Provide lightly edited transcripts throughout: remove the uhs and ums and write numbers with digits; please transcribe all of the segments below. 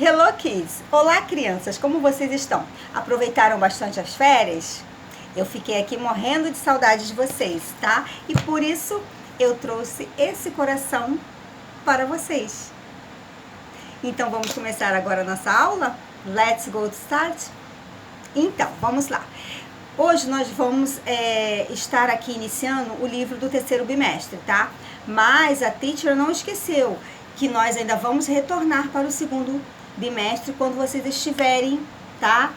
Hello Kids! Olá crianças, como vocês estão? Aproveitaram bastante as férias? Eu fiquei aqui morrendo de saudade de vocês, tá? E por isso eu trouxe esse coração para vocês. Então vamos começar agora a nossa aula? Let's go to start? Então, vamos lá. Hoje nós vamos estar aqui iniciando o livro do terceiro bimestre, tá? Mas a teacher não esqueceu que nós ainda vamos retornar para o segundo bimestre quando vocês estiverem, tá?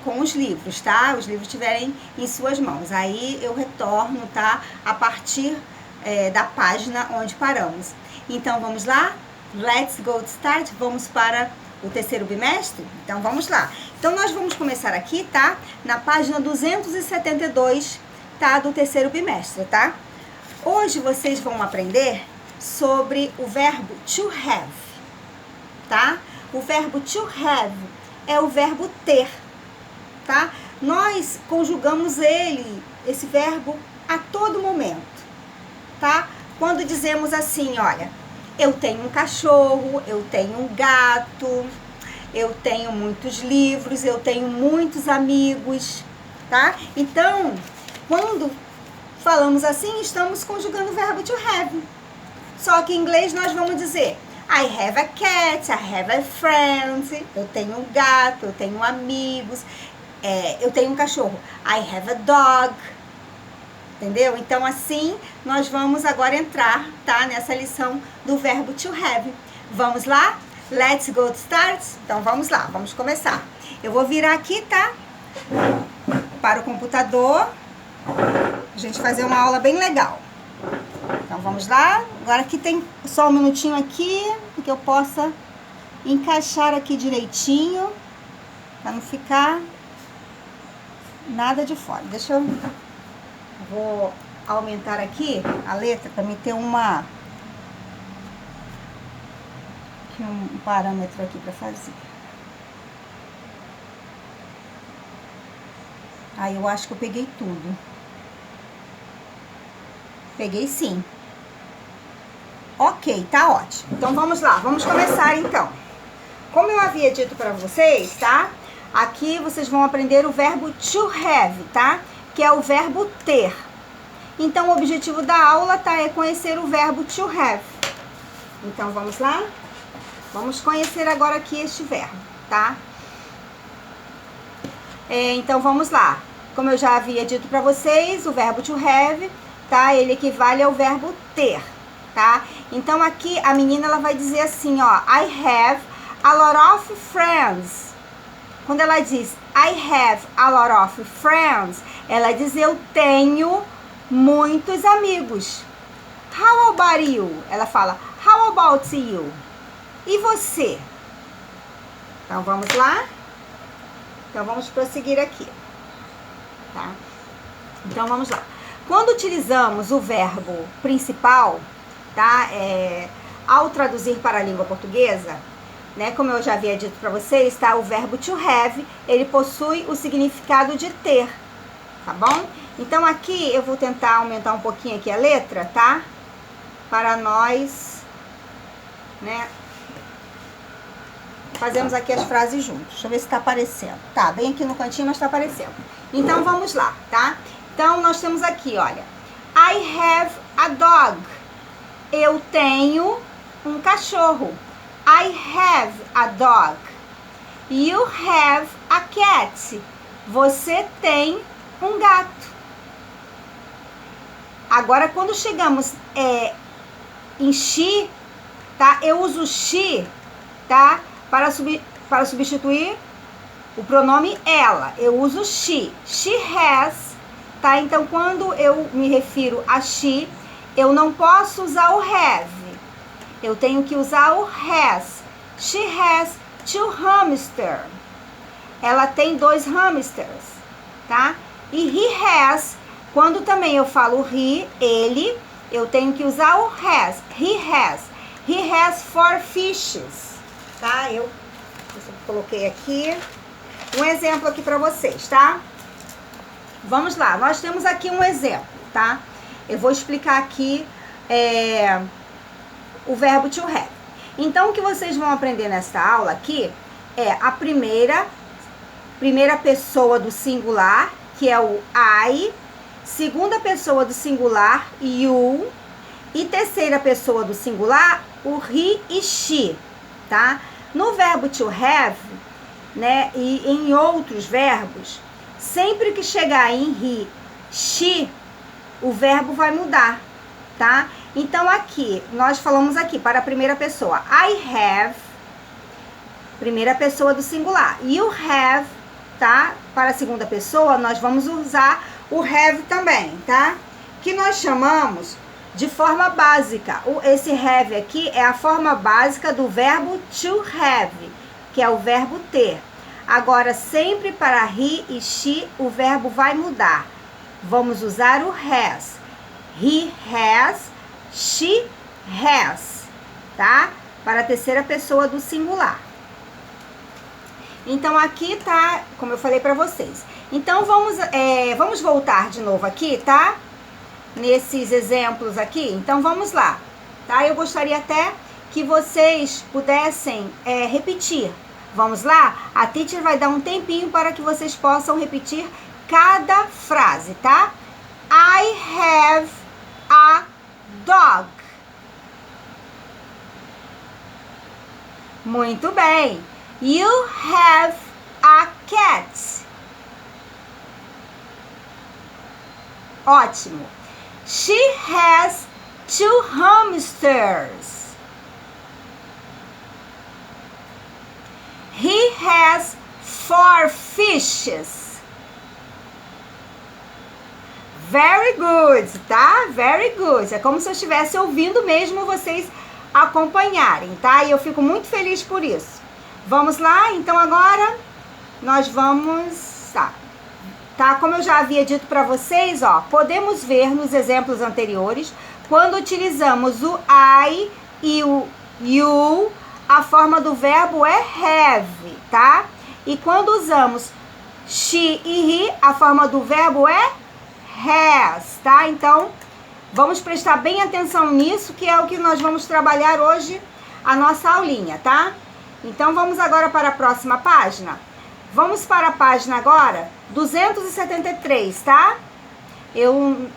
Com os livros, tá? Os livros estiverem em suas mãos. Aí eu retorno, tá? A partir da página onde paramos. Então vamos lá? Let's go to start? Vamos para o terceiro bimestre? Então vamos lá. Então nós vamos começar aqui, tá? Na página 272, tá? Do terceiro bimestre, tá? Hoje vocês vão aprender sobre o verbo to have, tá? O verbo to have é o verbo ter, tá? Nós conjugamos esse verbo a todo momento, tá? Quando dizemos assim, olha, eu tenho um cachorro, eu tenho um gato, eu tenho muitos livros, eu tenho muitos amigos, tá? Então, quando falamos assim, estamos conjugando o verbo to have. Só que em inglês nós vamos dizer I have a cat, I have a friend, eu tenho um gato, eu tenho amigos, eu tenho um cachorro, I have a dog, entendeu? Então assim nós vamos agora entrar, tá, nessa lição do verbo to have. Vamos lá? Let's go to start? Então vamos lá, vamos começar. Eu vou virar aqui, tá? Para o computador, a gente fazer uma aula bem legal. Então vamos lá, agora aqui tem só um minutinho aqui, que eu possa encaixar aqui direitinho, para não ficar nada de fora. Vou aumentar aqui a letra para me ter um parâmetro aqui para fazer. Aí eu acho que eu peguei tudo. Peguei sim. Ok, tá ótimo. Então vamos lá, vamos começar então. Como eu havia dito para vocês, tá? Aqui vocês vão aprender o verbo to have, tá? Que é o verbo ter. Então o objetivo da aula, tá? É conhecer o verbo to have. Então vamos lá? Vamos conhecer agora aqui este verbo, tá? Então vamos lá. Como eu já havia dito para vocês, o verbo to have, tá? Ele equivale ao verbo ter, tá? Então aqui a menina ela vai dizer assim, ó, I have a lot of friends. Quando ela diz I have a lot of friends, ela diz eu tenho muitos amigos. How about you? Ela fala how about you? E você? Então vamos lá? Então vamos prosseguir aqui, tá? Então vamos lá. Quando utilizamos o verbo principal, tá? Ao traduzir para a língua portuguesa, né? Como eu já havia dito para vocês, tá? O verbo to have, ele possui o significado de ter, tá bom? Então aqui eu vou tentar aumentar um pouquinho aqui a letra, tá? Para nós, né? Fazemos aqui as frases juntos. Deixa eu ver se tá aparecendo. Tá, bem aqui no cantinho, mas tá aparecendo. Então vamos lá, tá? Então, nós temos aqui, olha. I have a dog. Eu tenho um cachorro. I have a dog. You have a cat. Você tem um gato. Agora, quando chegamos em she, tá? Eu uso she, tá? Para substituir o pronome ela. Eu uso she. She has. Tá? Então, quando eu me refiro a she, eu não posso usar o have. Eu tenho que usar o has. She has 2 hamsters. Ela tem 2 hamsters, tá? E he has, quando também eu falo he, ele, eu tenho que usar o has. He has. He has 4 fishes, tá? Eu coloquei aqui um exemplo aqui para vocês, tá? Vamos lá, nós temos aqui um exemplo, tá? Eu vou explicar aqui o verbo to have. Então, o que vocês vão aprender nesta aula aqui é a primeira pessoa do singular, que é o I, segunda pessoa do singular, you, e terceira pessoa do singular, o he e she, tá? No verbo to have, né, e em outros verbos, sempre que chegar em he, she, o verbo vai mudar, tá? Então aqui, nós falamos aqui para a primeira pessoa, I have, primeira pessoa do singular. You have, tá? Para a segunda pessoa, nós vamos usar o have também, tá? Que nós chamamos de forma básica. Esse have aqui é a forma básica do verbo to have, que é o verbo ter. Agora, sempre para he e she, o verbo vai mudar. Vamos usar o has. He has, she has, tá? Para a terceira pessoa do singular. Então, aqui tá, como eu falei para vocês. Então, vamos voltar de novo aqui, tá? Nesses exemplos aqui. Então, vamos lá, tá? Eu gostaria até que vocês pudessem repetir. Vamos lá? A teacher vai dar um tempinho para que vocês possam repetir cada frase, tá? I have a dog. Muito bem. You have a cat. Ótimo. She has 2 hamsters. He has 4 fishes. Very good, tá? Very good. É como se eu estivesse ouvindo mesmo vocês acompanharem, tá? E eu fico muito feliz por isso. Vamos lá? Então agora nós vamos... Tá? Como eu já havia dito para vocês, ó, podemos ver nos exemplos anteriores, quando utilizamos o I e o you, a forma do verbo é have, tá? E quando usamos she e he, a forma do verbo é has, tá? Então, vamos prestar bem atenção nisso, que é o que nós vamos trabalhar hoje, a nossa aulinha, tá? Então, vamos agora para a próxima página. Vamos para a página agora 273, tá? Eu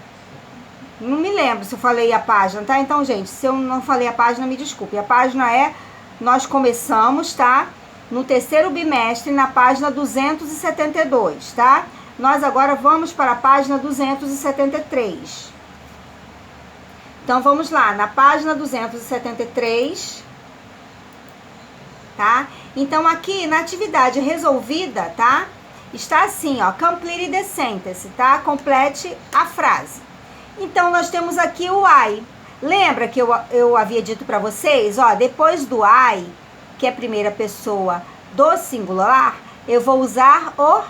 não me lembro se eu falei a página, tá? Então, gente, se eu não falei a página, me desculpe. A página nós começamos, tá? No terceiro bimestre, na página 272, tá? Nós agora vamos para a página 273. Então, vamos lá, na página 273, tá? Então, aqui na atividade resolvida, tá? Está assim, ó, complete the sentence, tá? Complete a frase. Então, nós temos aqui o I. Lembra que eu havia dito para vocês, ó, depois do I, que é a primeira pessoa do singular, eu vou usar o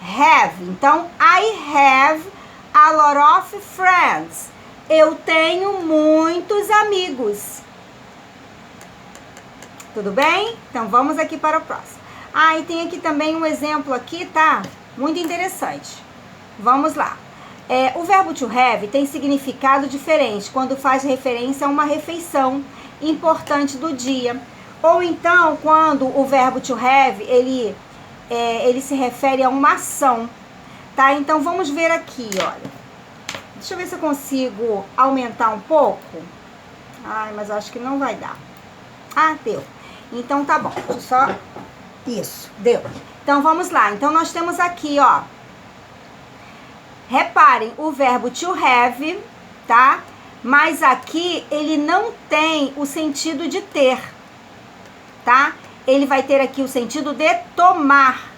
have. Então, I have a lot of friends. Eu tenho muitos amigos. Tudo bem? Então, vamos aqui para o próximo. E tem aqui também um exemplo aqui, tá? Muito interessante. Vamos lá. O verbo to have tem significado diferente quando faz referência a uma refeição importante do dia. Ou então, quando o verbo to have, ele se refere a uma ação, tá? Então, vamos ver aqui, olha. Deixa eu ver se eu consigo aumentar um pouco. Mas eu acho que não vai dar. Deu. Então, tá bom. Deixa eu só... Isso, deu. Então, vamos lá. Então, nós temos aqui, ó. Reparem, o verbo to have, tá? Mas aqui, ele não tem o sentido de ter, tá? Ele vai ter aqui o sentido de tomar.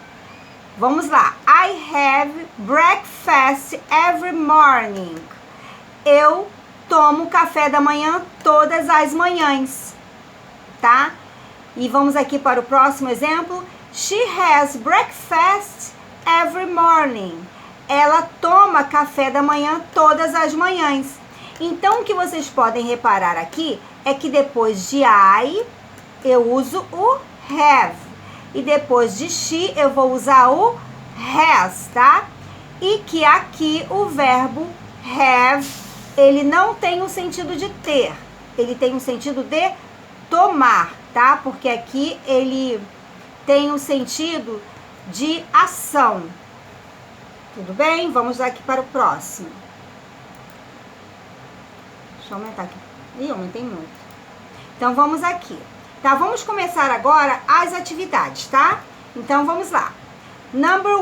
Vamos lá. I have breakfast every morning. Eu tomo café da manhã todas as manhãs, tá? E vamos aqui para o próximo exemplo. She has breakfast every morning. Ela toma café da manhã todas as manhãs. Então, o que vocês podem reparar aqui é que depois de I, eu uso o have. E depois de she, eu vou usar o has, tá? E que aqui o verbo have, ele não tem o sentido de ter. Ele tem o sentido de tomar, tá? Porque aqui ele tem um sentido de ação. Tudo bem? Vamos aqui para o próximo. Deixa eu aumentar aqui. Ih, aumentei muito. Então, vamos aqui. Tá, vamos começar agora as atividades, tá? Então, vamos lá. Número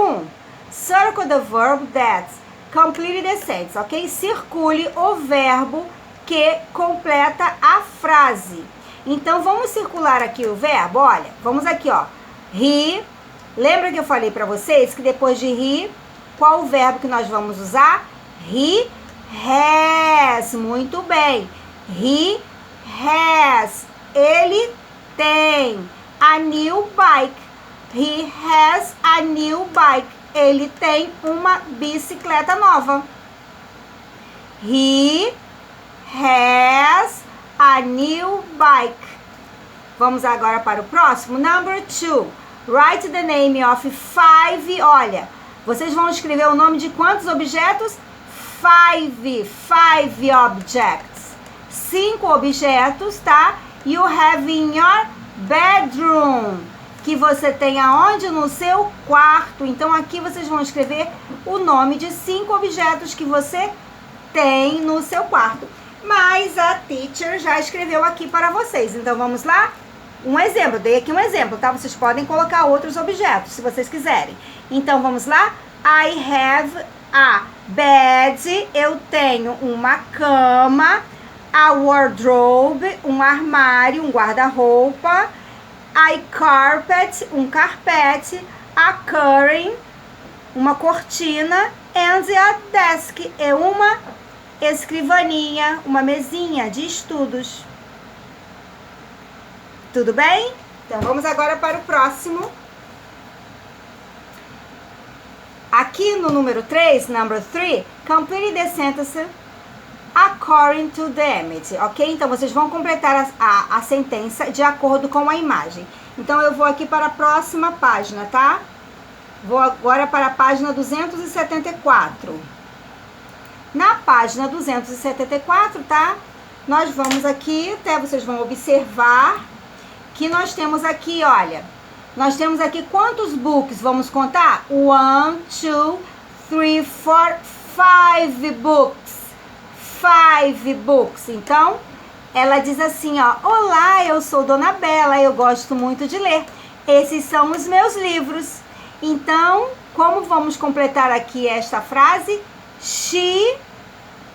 1. Circle the verb that completed the sentence, ok? Circule o verbo que completa a frase. Então, vamos circular aqui o verbo, olha. Vamos aqui, ó. He. Lembra que eu falei pra vocês que depois de he, qual o verbo que nós vamos usar? He has. Muito bem. He has. Ele tem a new bike. He has a new bike. Ele tem uma bicicleta nova. He has a new bike. Vamos agora para o próximo. Number 2. Write the name of 5. Olha, vocês vão escrever o nome de quantos objetos? 5 objects. 5 objetos, tá? You have in your bedroom. Que você tem aonde? No seu quarto. Então, aqui vocês vão escrever o nome de 5 objetos que você tem no seu quarto. Mas a teacher já escreveu aqui para vocês. Então, vamos lá? Um exemplo. Dei aqui um exemplo, tá? Vocês podem colocar outros objetos, se vocês quiserem. Então, vamos lá? I have a bed. Eu tenho uma cama. A wardrobe. Um armário, um guarda-roupa. A carpet, um carpete, a curtain, uma cortina, and a desk, é uma escrivaninha, uma mesinha de estudos. Tudo bem? Então, vamos agora para o próximo. Aqui no número 3, number 3, complete the sentence according to the image, ok? Então, vocês vão completar a sentença de acordo com a imagem. Então, eu vou aqui para a próxima página, tá? Vou agora para a página 274. Na página 274, tá? Nós vamos aqui, até vocês vão observar que nós temos aqui, olha, nós temos aqui quantos books? Vamos contar? 1, 2, 3, 4, 5 books. 5 books. Então, ela diz assim, ó. Olá, eu sou Dona Bela, eu gosto muito de ler. Esses são os meus livros. Então, como vamos completar aqui esta frase? She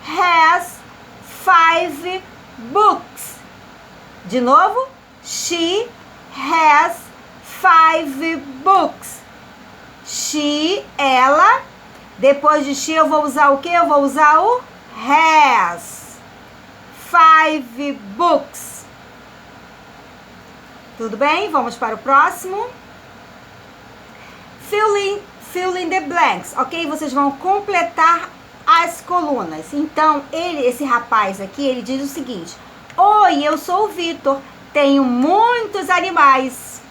has 5 books. De novo. She has 5 books. She, ela. Depois de she eu vou usar o quê? Eu vou usar o has 5 books. Tudo bem? Vamos para o próximo. Fill in the blanks, ok? Vocês vão completar as colunas. Então, esse rapaz aqui, ele diz o seguinte: oi, eu sou o Vitor, tenho muitos animais.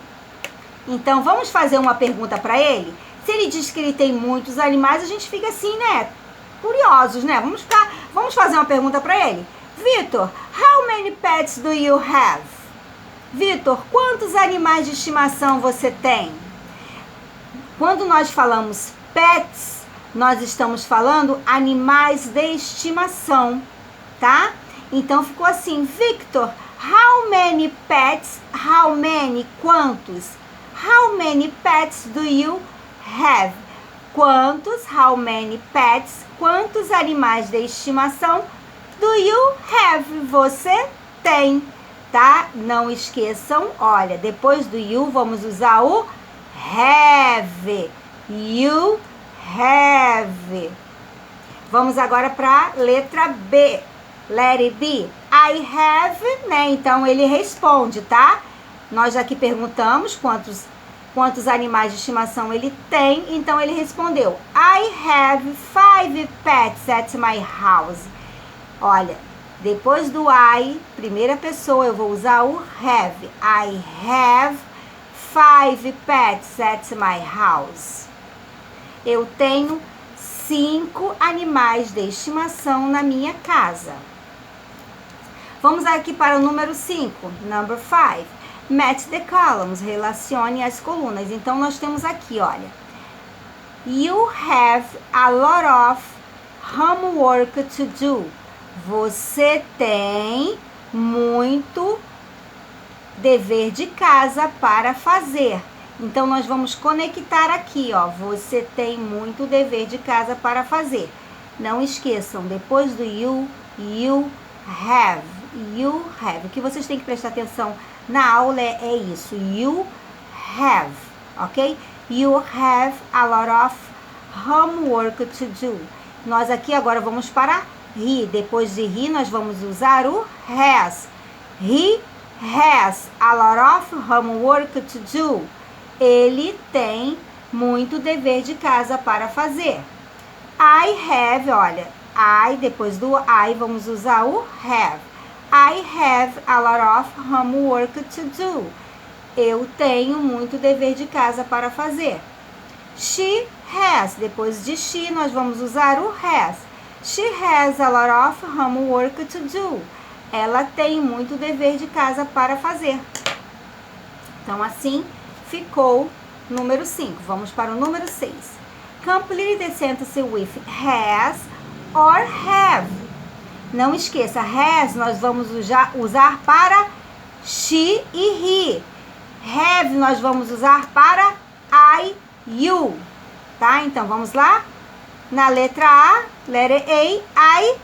Então, vamos fazer uma pergunta para ele? Se ele diz que ele tem muitos animais, a gente fica assim, né? Curiosos, né? Vamos fazer uma pergunta para ele. Vitor, how many pets do you have? Vitor, quantos animais de estimação você tem? Quando nós falamos pets, nós estamos falando animais de estimação, tá? Então ficou assim, Victor, how many pets? How many? Quantos? How many pets do you have? Quantos? How many pets? Quantos animais de estimação do you have? Você tem, tá? Não esqueçam, olha, depois do you vamos usar o have. You have. Vamos agora para a letra B. Let it be. I have, né? Então ele responde, tá? Nós aqui perguntamos quantos animais de estimação ele tem, então ele respondeu: I have 5 pets at my house. Olha, depois do I, primeira pessoa, eu vou usar o have. I have 5 pets at my house. Eu tenho 5 animais de estimação na minha casa. Vamos aqui para o número 5, number 5. Match the columns, relacione as colunas. Então, nós temos aqui, olha. You have a lot of homework to do. Você tem muito dever de casa para fazer. Então, nós vamos conectar aqui, ó. Você tem muito dever de casa para fazer. Não esqueçam, depois do you have. You have. O que vocês têm que prestar atenção na aula é isso. You have, ok? You have a lot of homework to do. Nós aqui agora vamos para he. Depois de he, nós vamos usar o has. He has a lot of homework to do. Ele tem muito dever de casa para fazer. I have, olha, I, depois do I, vamos usar o have. I have a lot of homework to do. Eu tenho muito dever de casa para fazer. She has, depois de she, nós vamos usar o has. She has a lot of homework to do. Ela tem muito dever de casa para fazer. Então, assim ficou número 5. Vamos para o número 6. Complete the sentence with has or have. Não esqueça, has nós vamos usar para she e he. Have nós vamos usar para I, you. Tá? Então, vamos lá? Na letra A, letter A, I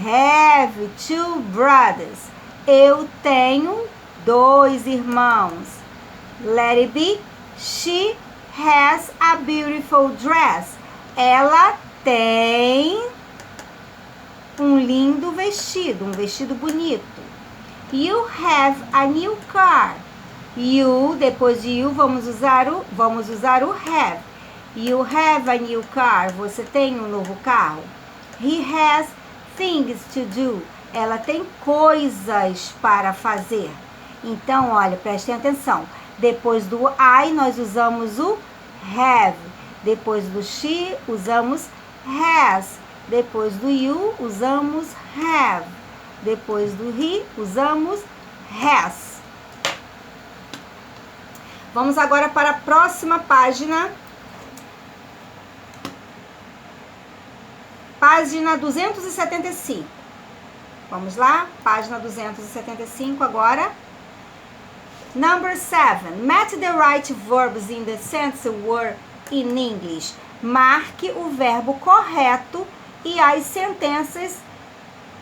have 2 brothers. Eu tenho 2 irmãos. Letter B, she has a beautiful dress. Ela tem um lindo vestido, um vestido bonito. You have a new car. You, depois de you, vamos usar o have. You have a new car. Você tem um novo carro. He has things to do. Ela tem coisas para fazer. Então, olha, prestem atenção. Depois do I, nós usamos o have. Depois do she, usamos has. Depois do you, usamos have. Depois do he, usamos has. Vamos agora para a próxima página. Página 275. Vamos lá? Página 275 agora. Number 7. Match the right verbs in the sentence word in English. Marque o verbo correto e as sentenças,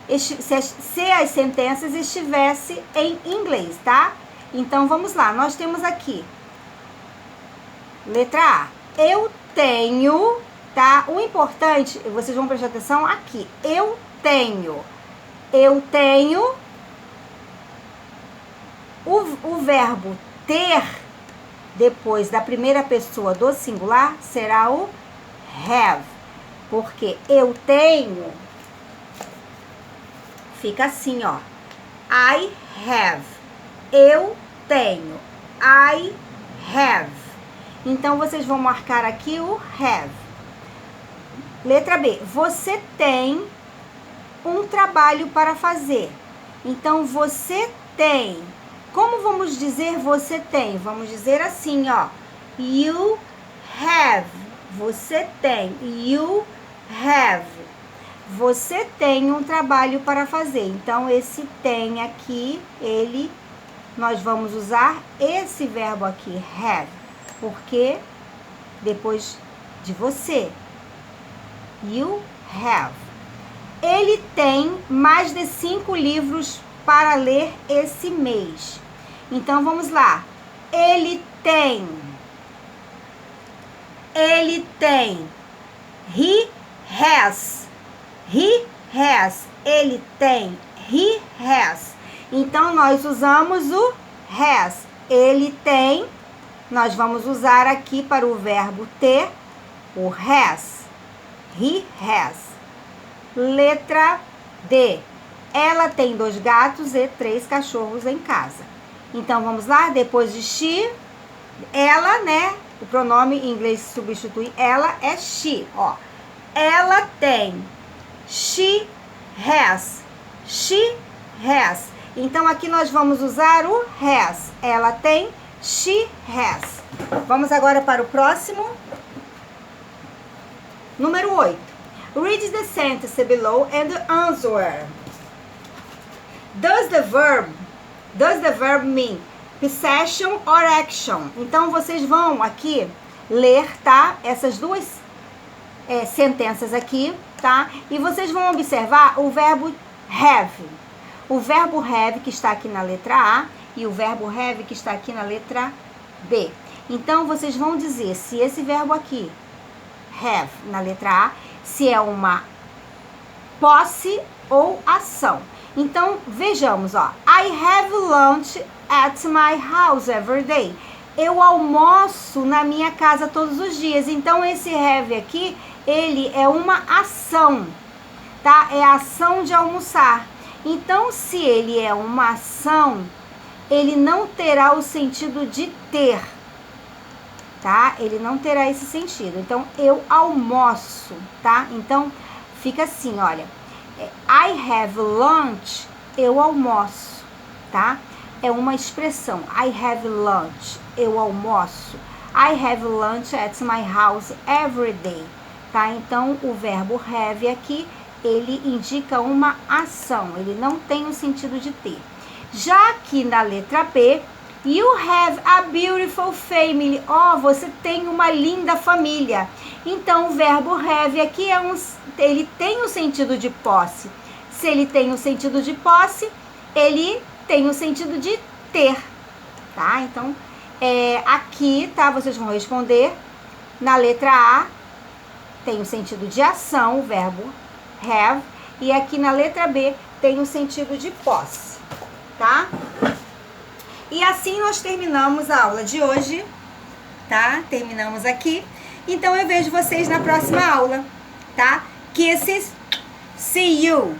se as sentenças estivessem em inglês, tá? Então, vamos lá. Nós temos aqui, letra A. Eu tenho, tá? O importante, vocês vão prestar atenção aqui. Eu tenho. O verbo ter, depois da primeira pessoa do singular, será o have. Porque eu tenho, fica assim, ó. I have. Eu tenho. I have. Então, vocês vão marcar aqui o have. Letra B. Você tem um trabalho para fazer. Então, você tem. Como vamos dizer você tem? Vamos dizer assim, ó. You have. Você tem. You have. Você tem um trabalho para fazer. Então, esse tem aqui, nós vamos usar esse verbo aqui, have. Porque depois de você. You have. Ele tem mais de 5 livros para ler esse mês. Então, vamos lá. Ele tem. He has. Ele tem. He has. Então, nós usamos o has. Ele tem. Nós vamos usar aqui para o verbo ter o has. He has. Letra D. Ela tem 2 gatos e 3 cachorros em casa. Então, vamos lá. Depois de she, ela, né? O pronome em inglês substitui ela, é she, ó. Ela tem. She has. She has. Então, aqui nós vamos usar o has. Ela tem, she has. Vamos agora para o próximo. Número 8. Read the sentence below and answer. Does the verb mean possession or action? Então, vocês vão aqui ler, tá? Essas duas sentenças aqui, tá? E vocês vão observar o verbo have. O verbo have que está aqui na letra A e o verbo have que está aqui na letra B. Então, vocês vão dizer se esse verbo aqui, have, na letra A, se é uma posse ou ação. Então, vejamos, ó. I have lunch at my house every day. Eu almoço na minha casa todos os dias. Então, esse have aqui, ele é uma ação, tá? É a ação de almoçar. Então, se ele é uma ação, ele não terá o sentido de ter, tá? Ele não terá esse sentido. Então, eu almoço, tá? Então, fica assim, olha. I have lunch, eu almoço, tá? É uma expressão. I have lunch, eu almoço. I have lunch at my house every day, tá? Então, o verbo have aqui, ele indica uma ação. Ele não tem o sentido de ter. Já aqui na letra B, you have a beautiful family. Ó, você tem uma linda família. Então, o verbo have aqui ele tem o sentido de posse. Se ele tem o sentido de posse, ele tem o sentido de ter, tá? Então, aqui, tá? Vocês vão responder. Na letra A, tem o sentido de ação, o verbo have. E aqui na letra B, tem o sentido de posse, tá? E assim nós terminamos a aula de hoje, tá? Terminamos aqui. Então, eu vejo vocês na próxima aula, tá? Kisses, see you!